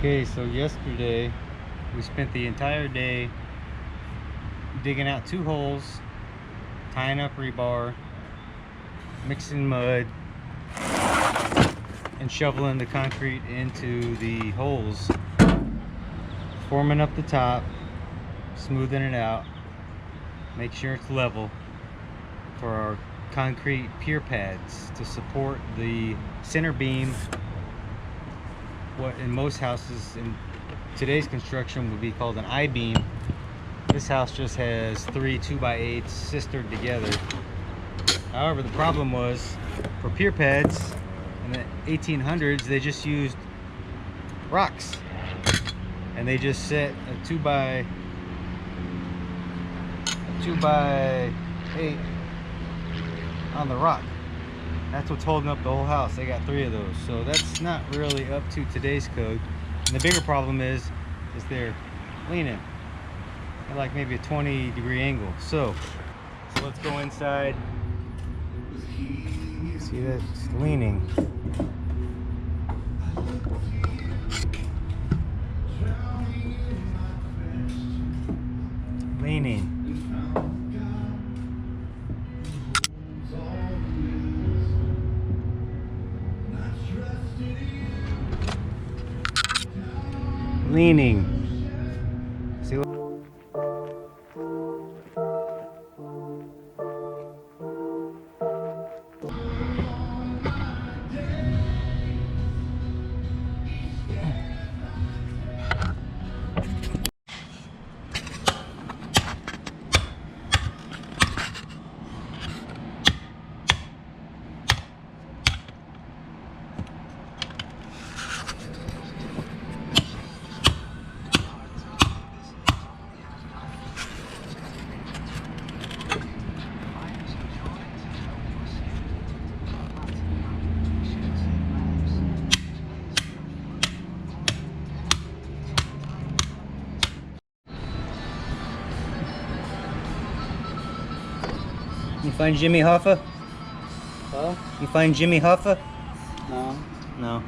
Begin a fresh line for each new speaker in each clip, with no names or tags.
Okay, so yesterday we spent the entire day digging out 2 holes, tying up rebar, mixing mud, and shoveling the concrete into the holes, forming up the top, smoothing it out, make sure it's level for our concrete pier pads to support the center beam. What in most houses in today's construction would be called an I-beam. This house just has 3 2x8s sistered together. However, the problem was for pier pads in the 1800s, they just used rocks, and they just set a 2x8 on the rock. That's what's holding up the whole house. They got 3 of those, so that's not really up to today's code. And the bigger problem is they're leaning at like maybe a 20-degree angle. So let's go inside. See, that's leaning. Leaning. Leaning. See what? You find Jimmy Hoffa?
Huh?
You find Jimmy Hoffa?
No.
No.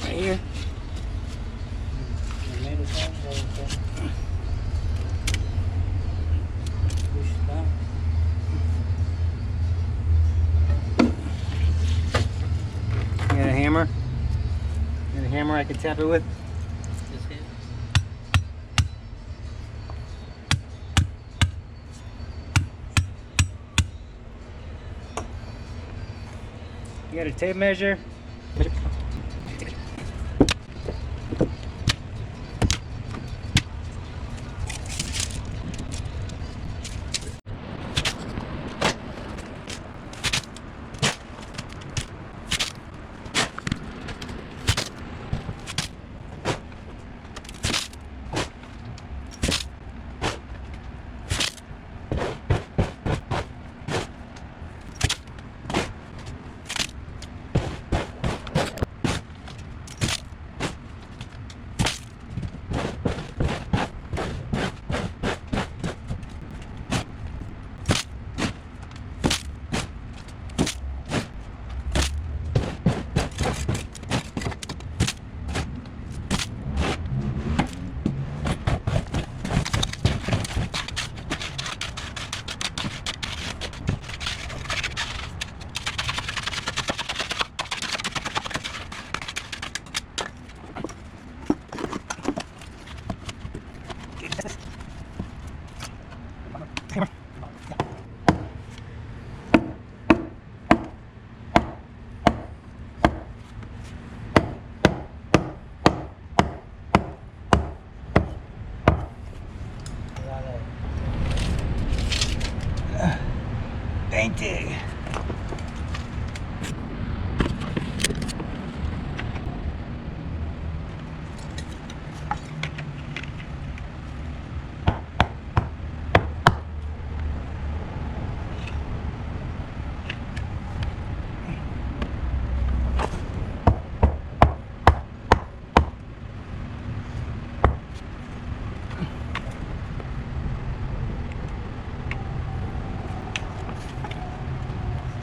Right here.
You made it up, okay. Push it down.
You got a hammer? You got a hammer I can tap it with?
Just hit.
You got a tape measure? Painting.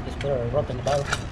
Just put a rope in the bottom.